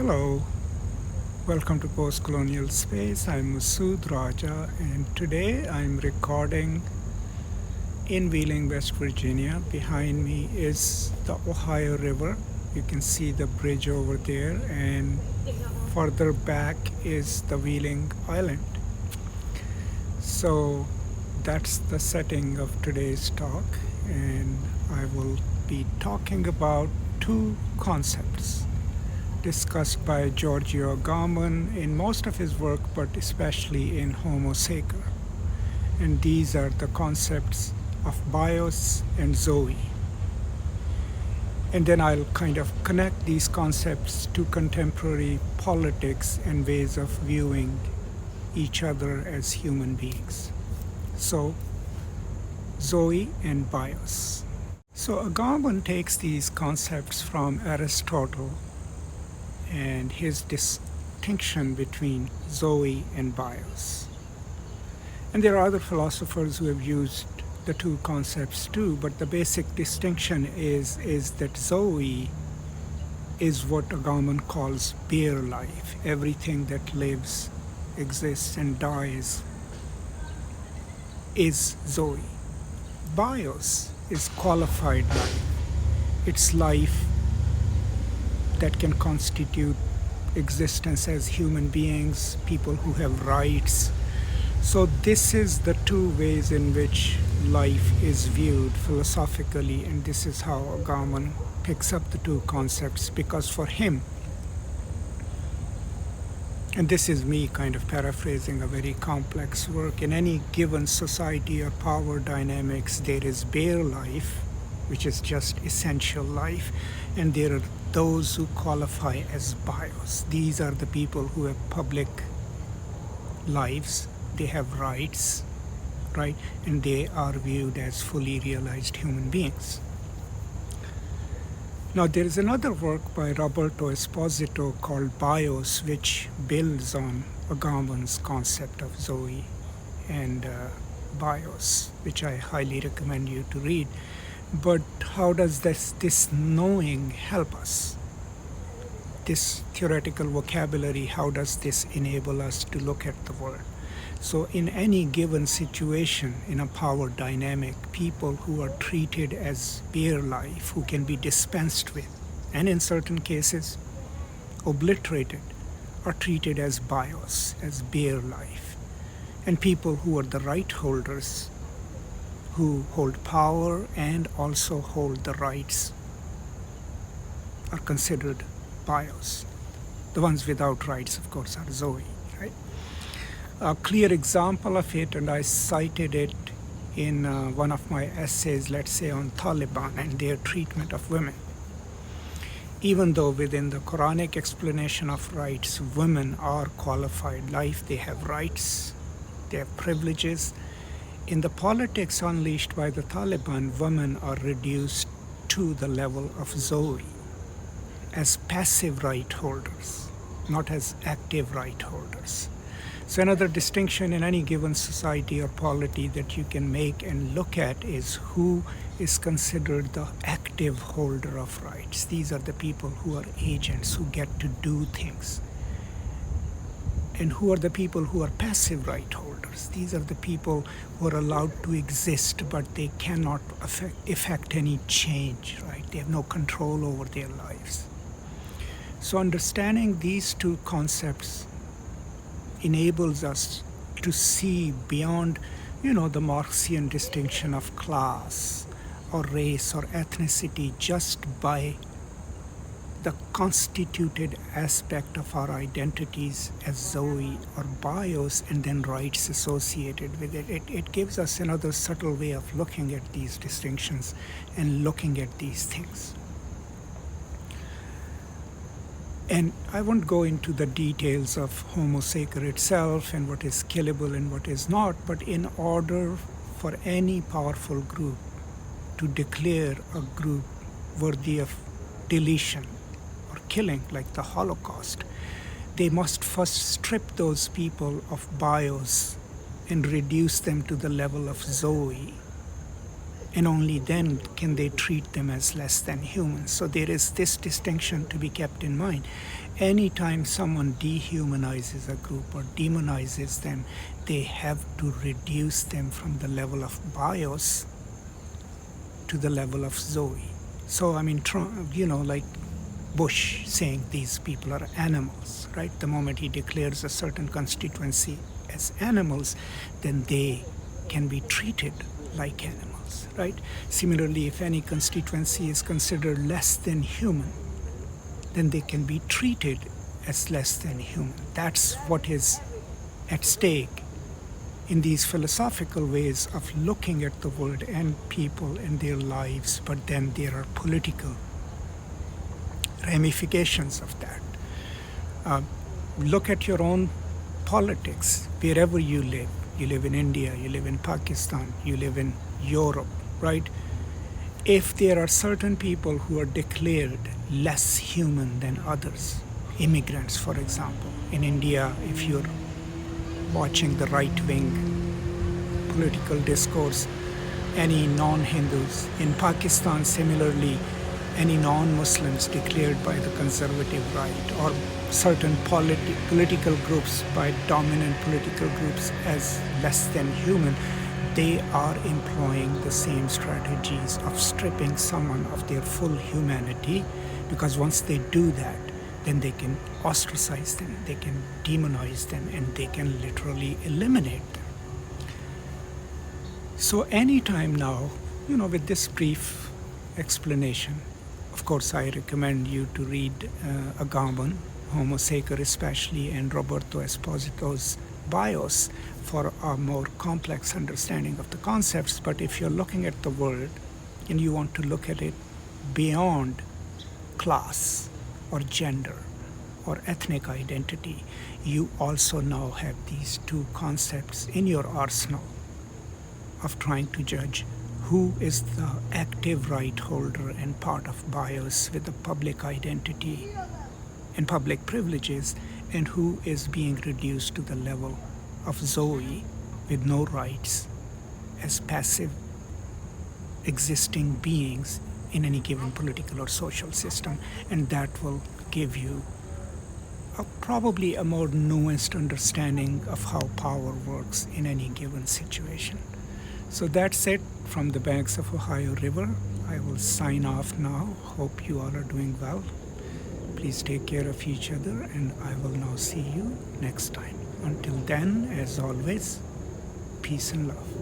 Hello, welcome to Post-Colonial Space. I'm Masood Raja, and today I'm recording in Wheeling, West Virginia. Behind me is the Ohio River. You can see the bridge over there, and further back is the Wheeling Island. So that's the setting of today's talk, and I will be talking about two concepts discussed by Giorgio Agamben in most of his work, but especially in Homo Sacer. And these are the concepts of Bios and Zoe. And then I'll kind of connect these concepts to contemporary politics and ways of viewing each other as human beings. So, Zoe and Bios. So Agamben takes these concepts from Aristotle and his distinction between Zoe and Bios. And there are other philosophers who have used the two concepts too, but the basic distinction is that Zoe is what Agamben calls bare life. Everything that lives, exists, and dies is Zoe. Bios is qualified life. It's life that can constitute existence as human beings, people who have rights. So this is the two ways in which life is viewed philosophically, and this is how Agamben picks up the two concepts, because for him, and this is me kind of paraphrasing a very complex work, in any given society or power dynamics, there is bare life, which is just essential life, and there are those who qualify as bios. These are the people who have public lives, they have rights, right? And they are viewed as fully realized human beings. Now, there is another work by Roberto Esposito called Bios, which builds on Agamben's concept of Zoe and Bios, which I highly recommend you to read. But how does this knowing help us? This theoretical vocabulary, how does this enable us to look at the world? So in any given situation, in a power dynamic, people who are treated as bare life, who can be dispensed with, and in certain cases obliterated, are treated as bios, as bare life. And people who are the right holders, who hold power and also hold the rights, are considered bios. The ones without rights, of course, are Zoe, right? A clear example of it, and I cited it in one of my essays, let's say on Taliban and their treatment of women. Even though within the Quranic explanation of rights, women are qualified life, they have rights, they have privileges. In the politics unleashed by the Taliban, women are reduced to the level of Zoe, as passive right holders, not as active right holders. So another distinction in any given society or polity that you can make and look at is who is considered the active holder of rights. These are the people who are agents, who get to do things. And who are the people who are passive right holders? These are the people who are allowed to exist, but they cannot effect any change, right? They have no control over their lives. So understanding these two concepts enables us to see beyond, the Marxian distinction of class or race or ethnicity just by the constituted aspect of our identities as Zoe or Bios, and then rights associated with it. It gives us another subtle way of looking at these distinctions and looking at these things. And I won't go into the details of Homo Sacer itself and what is killable and what is not, but in order for any powerful group to declare a group worthy of deletion or killing, like the Holocaust, they must first strip those people of bios and reduce them to the level of Zoe, And only then can they treat them as less than human. So there is this distinction to be kept in mind. Anytime someone dehumanizes a group or demonizes them, they have to reduce them from the level of bios to the level of Zoe. So, I mean, like Bush saying these people are animals, right? The moment he declares a certain constituency as animals, then they can be treated like animals, right? Similarly, if any constituency is considered less than human, then they can be treated as less than human. That's what is at stake in these philosophical ways of looking at the world and people and their lives, but then there are political ramifications of that. Look at your own politics, wherever you live. You live in India, you live in Pakistan, you live in Europe, right? If there are certain people who are declared less human than others, immigrants, for example, in India, if you're watching the right-wing political discourse, any non-Hindus, in Pakistan, similarly, any non-Muslims declared by the conservative right or certain political groups by dominant political groups as less than human, they are employing the same strategies of stripping someone of their full humanity, because once they do that, then they can ostracize them, they can demonize them, and they can literally eliminate them. So anytime now, with this brief explanation, of course, I recommend you to read Agamben, Homo Sacer especially, and Roberto Esposito's Bios for a more complex understanding of the concepts. But if you're looking at the world and you want to look at it beyond class or gender or ethnic identity, you also now have these two concepts in your arsenal of trying to judge who is the active right holder and part of bios with a public identity and public privileges, and who is being reduced to the level of Zoe with no rights as passive existing beings in any given political or social system. And that will give you probably a more nuanced understanding of how power works in any given situation. So that's it from the banks of Ohio River. I will sign off now. Hope you all are doing well. Please take care of each other, and I will now see you next time. Until then, as always, peace and love.